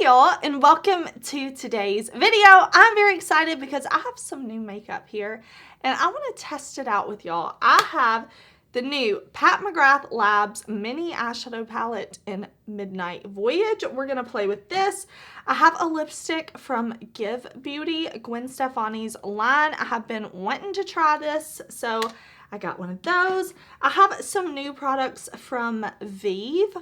y'all, and welcome to today's video. I'm very excited because I have some new makeup here and I want to test it out with y'all. I have the new Pat McGrath Labs mini eyeshadow palette in Midnight Voyage. We're going to play with this. I have a lipstick from Give Beauty, Gwen Stefani's line. I have been wanting to try this, so I got one of those. I have some new products from Vive.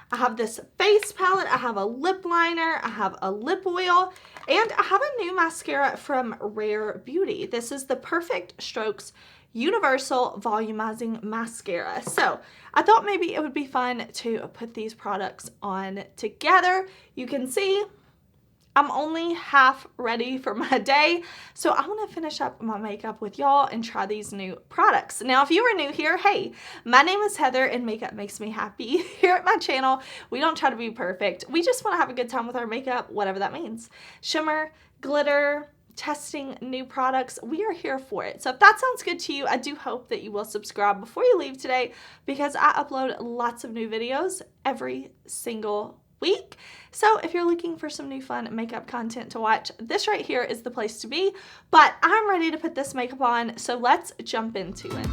I have this face palette, I have a lip liner, I have a lip oil, and I have a new mascara from Rare Beauty. This is the Perfect Strokes Universal Volumizing Mascara. So I thought maybe it would be fun to put these products on together. You can see I'm only half ready for my day, so I want to finish up my makeup with y'all and try these new products. Now, if you are new here, hey, my name is Heather and makeup makes me happy. Here at my channel, we don't try to be perfect. We just want to have a good time with our makeup, whatever that means. Shimmer, glitter, testing new products, we are here for it. So if that sounds good to you, I do hope that you will subscribe before you leave today because I upload lots of new videos every single week. So if you're looking for some new fun makeup content to watch, this right here is the place to be. But I'm ready to put this makeup on, so let's jump into it.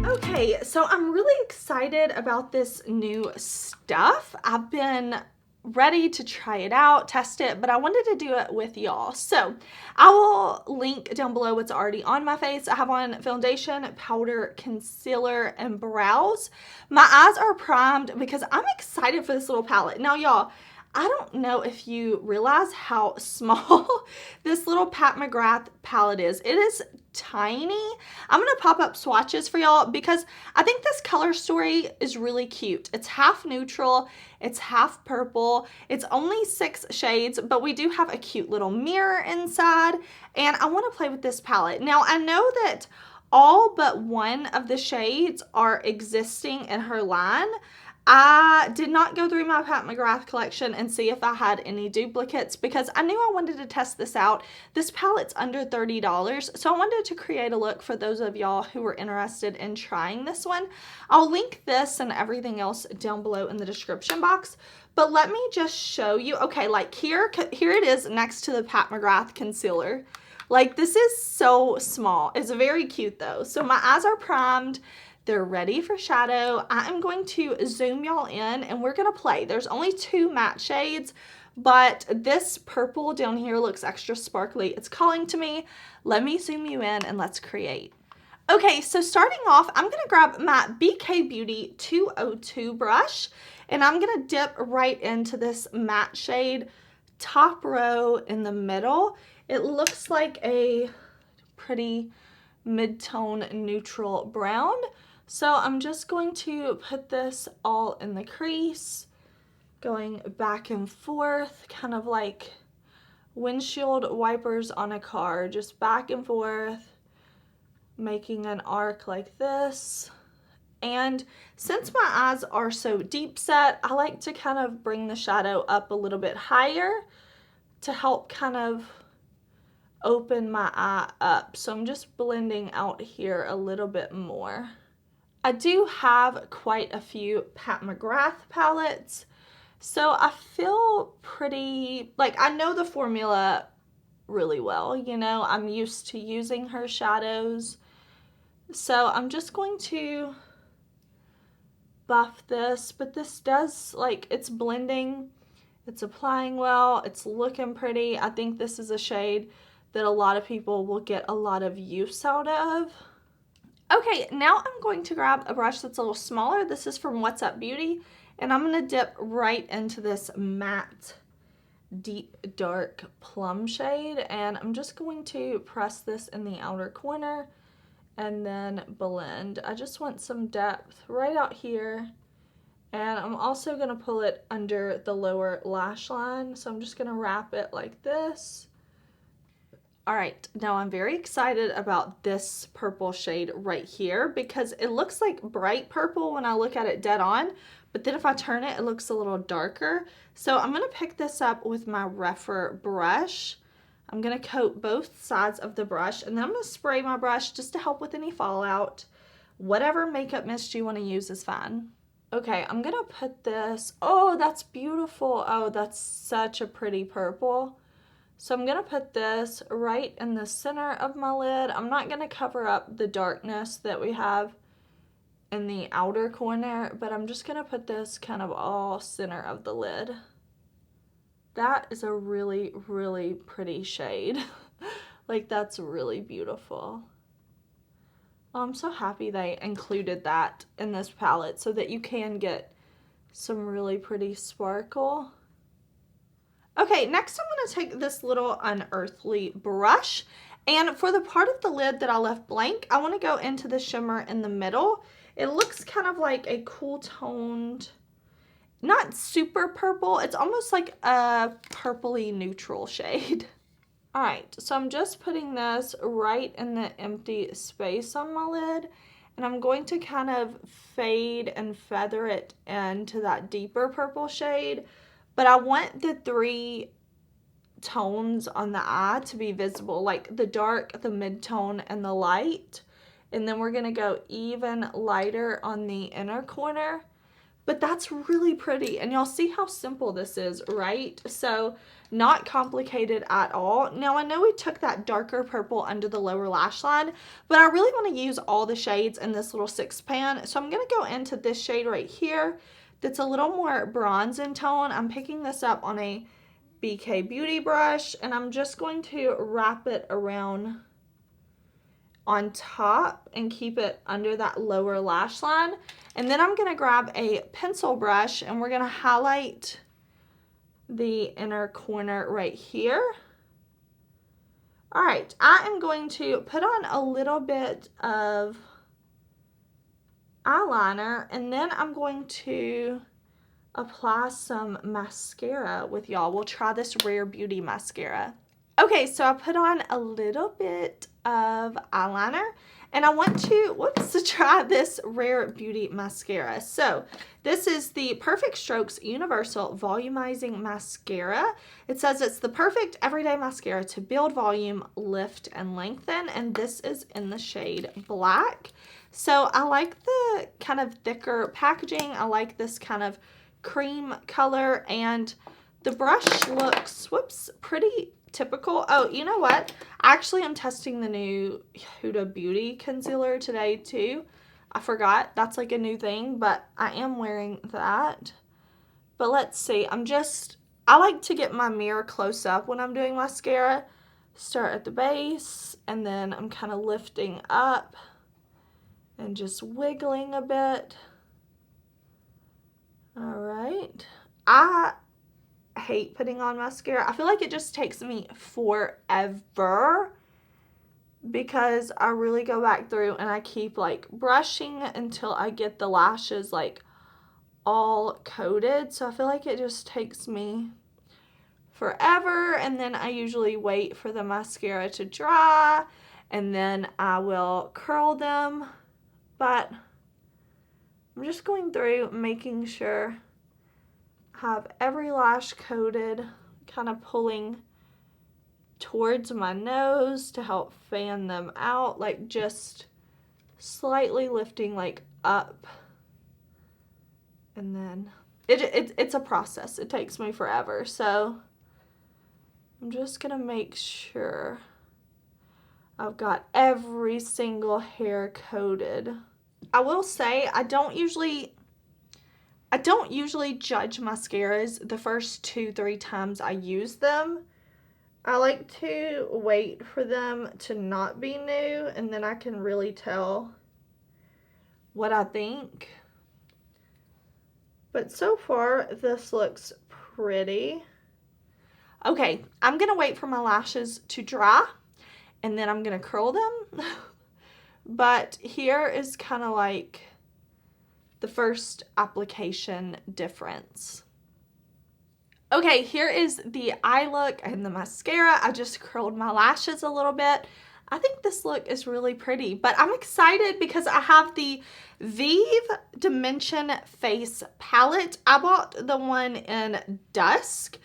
Okay, so I'm really excited about this new stuff. I've been ready to try it out, test it, but I wanted to do it with y'all. So I will link down below what's already on my face. I have on foundation, powder, concealer, and brows. My eyes are primed because I'm excited for this little palette. Now y'all, I don't know if you realize how small this little Pat McGrath palette is. It is tiny. I'm going to pop up swatches for y'all because I think this color story is really cute. It's half neutral, it's half purple, it's only 6 shades, but we do have a cute little mirror inside, and I want to play with this palette. Now, I know that all but one of the shades are existing in her line. I did not go through my Pat McGrath collection and see if I had any duplicates because I knew I wanted to test this out. This palette's under $30, so I wanted to create a look for those of y'all who were interested in trying this one. I'll link this and everything else down below in the description box, but let me just show you. Okay, like here it is next to the Pat McGrath concealer. Like, this is so small. It's very cute though. So my eyes are primed. They're ready for shadow. I am going to zoom y'all in and we're going to play. There's only 2 matte shades, but this purple down here looks extra sparkly. It's calling to me. Let me zoom you in and let's create. Okay, so starting off, I'm going to grab my BK Beauty 202 brush and I'm going to dip right into this matte shade, top row in the middle. It looks like a pretty mid-tone neutral brown. So I'm just going to put this all in the crease, going back and forth, kind of like windshield wipers on a car, just back and forth, making an arc like this. And since my eyes are so deep set, I like to kind of bring the shadow up a little bit higher to help kind of open my eye up. So I'm just blending out here a little bit more. I do have quite a few Pat McGrath palettes, so I feel pretty, like, I know the formula really well, you know, I'm used to using her shadows. So I'm just going to buff this, but this does, like, it's blending, it's applying well, it's looking pretty. I think this is a shade that a lot of people will get a lot of use out of. Okay, now I'm going to grab a brush that's a little smaller. This is from What's Up Beauty, and I'm going to dip right into this matte, deep, dark plum shade, and I'm just going to press this in the outer corner and then blend. I just want some depth right out here, and I'm also going to pull it under the lower lash line, so I'm just going to wrap it like this. All right, now I'm very excited about this purple shade right here because it looks like bright purple when I look at it dead on, but then if I turn it, it looks a little darker. So I'm going to pick this up with my Refer brush. I'm going to coat both sides of the brush, and then I'm going to spray my brush just to help with any fallout. Whatever makeup mist you want to use is fine. Okay, I'm going to put this, oh, that's beautiful. Oh, that's such a pretty purple. So I'm going to put this right in the center of my lid. I'm not going to cover up the darkness that we have in the outer corner, but I'm just going to put this kind of all center of the lid. That is a really, really pretty shade. Like, that's really beautiful. Oh, I'm so happy they included that in this palette so that you can get some really pretty sparkle. Okay, next I'm going to take this little unearthly brush, and for the part of the lid that I left blank, I want to go into the shimmer in the middle. It looks kind of like a cool toned, not super purple, it's almost like a purpley neutral shade. All right, so I'm just putting this right in the empty space on my lid, and I'm going to kind of fade and feather it into that deeper purple shade. But I want the 3 tones on the eye to be visible, like the dark, the mid-tone, and the light. And then we're gonna go even lighter on the inner corner. But that's really pretty, and y'all see how simple this is, right? So not complicated at all. Now I know we took that darker purple under the lower lash line, but I really want to use all the shades in this little 6 pan. So I'm gonna go into this shade right here that's a little more bronze in tone. I'm picking this up on a BK Beauty brush, and I'm just going to wrap it around on top and keep it under that lower lash line. And then I'm gonna grab a pencil brush, and we're gonna highlight the inner corner right here. All right, I am going to put on a little bit of eyeliner, and then I'm going to apply some mascara with y'all. We'll try this Rare Beauty mascara. Okay, so I put on a little bit of eyeliner, and I want to, try this Rare Beauty mascara. So this is the Perfect Strokes Universal Volumizing Mascara. It says it's the perfect everyday mascara to build volume, lift, and lengthen, and this is in the shade Black. So I like the kind of thicker packaging. I like this kind of cream color, and the brush looks, pretty typical. Oh, you know what? Actually, I'm testing the new Huda Beauty concealer today too. I forgot. That's like a new thing, but I am wearing that. But let's see. I like to get my mirror close up when I'm doing mascara. Start at the base, and then I'm kind of lifting up and just wiggling a bit. All right. I hate putting on mascara. I feel like it just takes me forever because I really go back through and I keep like brushing until I get the lashes like all coated. So I feel like it just takes me forever, and then I usually wait for the mascara to dry, and then I will curl them. But I'm just going through making sure I have every lash coated, kind of pulling towards my nose to help fan them out, like just slightly lifting like up. And then it's a process. It takes me forever. So I'm just gonna make sure I've got every single hair coated. I will say I don't usually judge mascaras the first 2-3 times I use them. I like to wait for them to not be new, and then I can really tell what I think. But so far, this looks pretty. Okay, I'm gonna wait for my lashes to dry, and then I'm gonna curl them. But here is kind of like the first application difference. Okay, here is the eye look and the mascara. I just curled my lashes a little bit. I think this look is really pretty, but I'm excited because I have the VIEVE Dimension Face Palette. I bought the one in Dusk.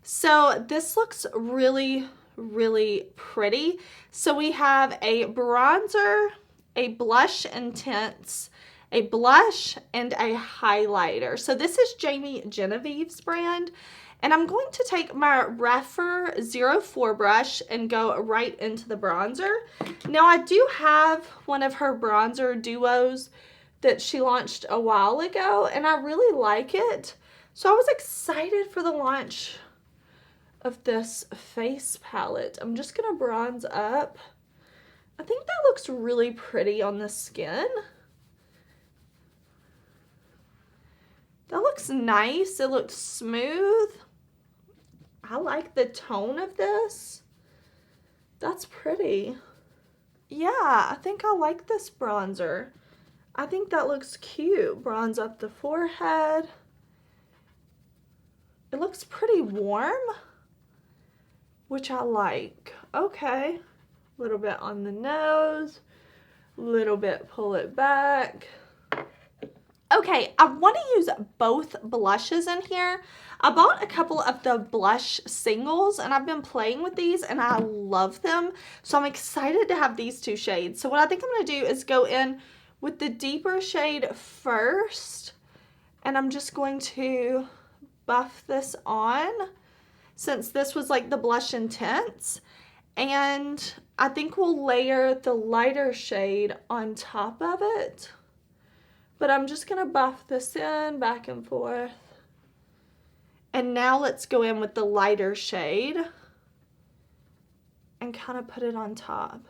So this looks really, really pretty. So we have a bronzer, a blush intense, a blush, and a highlighter. So this is Jamie Genevieve's brand. And I'm going to take my Refer 04 brush and go right into the bronzer. Now I do have one of her bronzer duos that she launched a while ago, and I really like it. So I was excited for the launch of this face palette. I'm just gonna bronze up. I think that looks really pretty on the skin. That looks nice. It looks smooth. I like the tone of this. That's pretty. Yeah, I think I like this bronzer. I think that looks cute. Bronze up the forehead. It looks pretty warm, which I like. Okay, a little bit on the nose, a little bit pull it back. Okay, I want to use both blushes in here. I bought a couple of the blush singles and I've been playing with these and I love them. So I'm excited to have these two shades. So what I think I'm going to do is go in with the deeper shade first. And I'm just going to buff this on since this was like the blush intense. And I think we'll layer the lighter shade on top of it. But I'm just going to buff this in back and forth. And now let's go in with the lighter shade and kind of put it on top.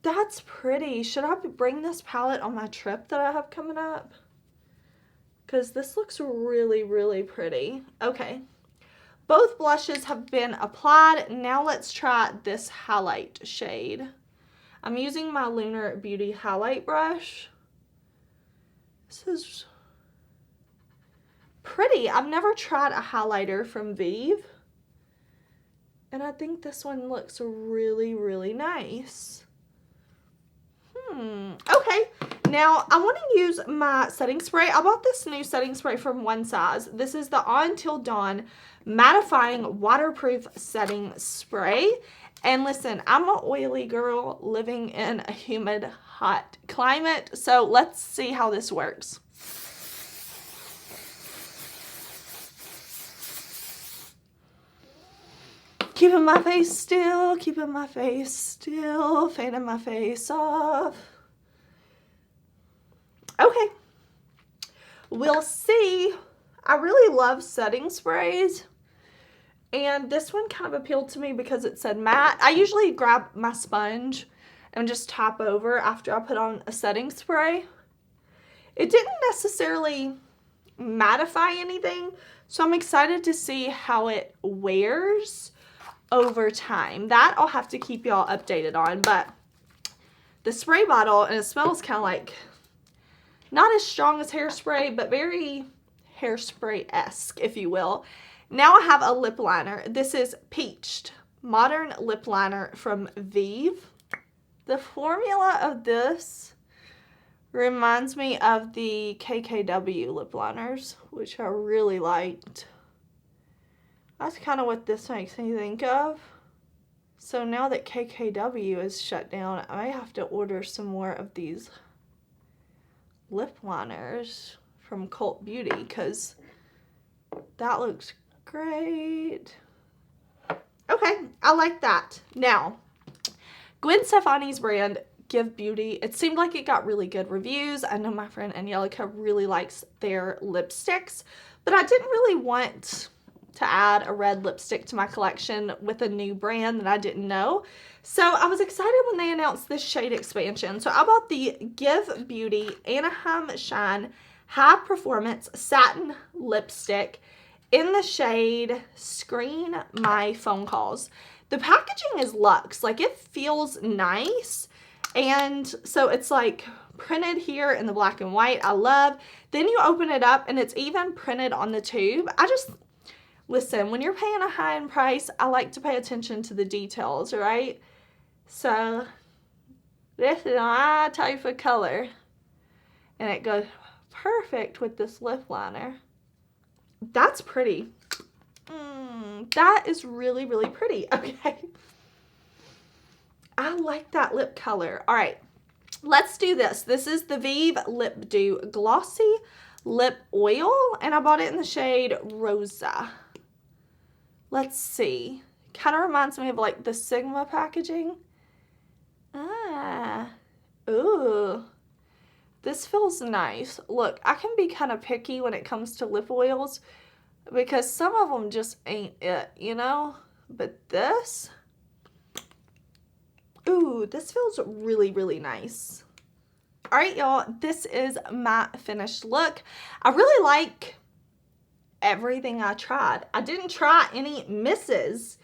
That's pretty. Should I bring this palette on my trip that I have coming up? Because this looks really, really pretty. Okay. Both blushes have been applied. Now let's try this highlight shade. I'm using my Lunar Beauty highlight brush. This is pretty. I've never tried a highlighter from Vive. And I think this one looks really, really nice. Okay. Now, I want to use my setting spray. I bought this new setting spray from One Size. This is the On Till Dawn Mattifying Waterproof Setting Spray. And listen, I'm an oily girl living in a humid, hot climate. So let's see how this works. Keeping my face still, keeping my face still, fanning my face off. Okay, we'll see. I really love setting sprays, and this one kind of appealed to me because it said matte. I usually grab my sponge and just tap over after I put on a setting spray. It didn't necessarily mattify anything, so I'm excited to see how it wears over time. That I'll have to keep y'all updated on, but the spray bottle, and it smells kind of like, not as strong as hairspray, but very hairspray-esque, if you will. Now I have a lip liner. This is Peached Modern Lip Liner from Vive. The formula of this reminds me of the KKW lip liners, which I really liked. That's kind of what this makes me think of. So now that KKW is shut down, I may have to order some more of these lip liners from Cult Beauty because that looks great. Okay, I like that. Now, Gwen Stefani's brand, Give Beauty, it seemed like it got really good reviews. I know my friend Angelica really likes their lipsticks, but I didn't really want to add a red lipstick to my collection with a new brand that I didn't know. So I was excited when they announced this shade expansion. So I bought the Give Beauty Anaheim Shine High Performance Satin Lipstick in the shade Screen My Phone Calls. The packaging is luxe, like it feels nice. And so it's like printed here in the black and white. I love. Then you open it up and it's even printed on the tube. Listen, when you're paying a high-end price, I like to pay attention to the details, right? So, this is my type of color. And it goes perfect with this lip liner. That's pretty. That is really, really pretty. Okay. I like that lip color. All right, let's do this. This is the Vive Lip Dew Glossy Lip Oil, and I bought it in the shade Rosa. Let's see. Kind of reminds me of like the Sigma packaging. Ooh. This feels nice. Look, I can be kind of picky when it comes to lip oils because some of them just ain't it, you know? But this, ooh, this feels really, really nice. All right, y'all, this is my finished look. I really like everything I tried. I didn't try any misses.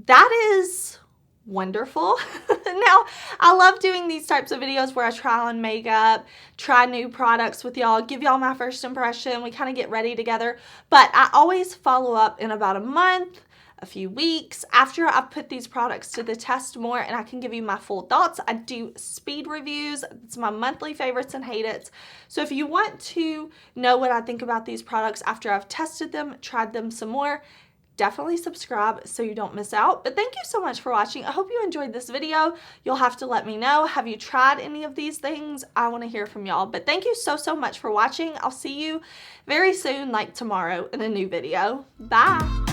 That is wonderful. Now, I love doing these types of videos where I try on makeup, try new products with y'all, give y'all my first impression. We kind of get ready together, but I always follow up in about a month, a few weeks after I've put these products to the test more, and I can give you my full thoughts. I do speed reviews. It's my monthly favorites and hate it's. So if you want to know what I think about these products after I've tested them, tried them some more, definitely subscribe so you don't miss out. But thank you so much for watching. I hope you enjoyed this video. You'll have to let me know. Have you tried any of these things? I want to hear from y'all. But thank you so, so much for watching. I'll see you very soon, like tomorrow, in a new video. Bye.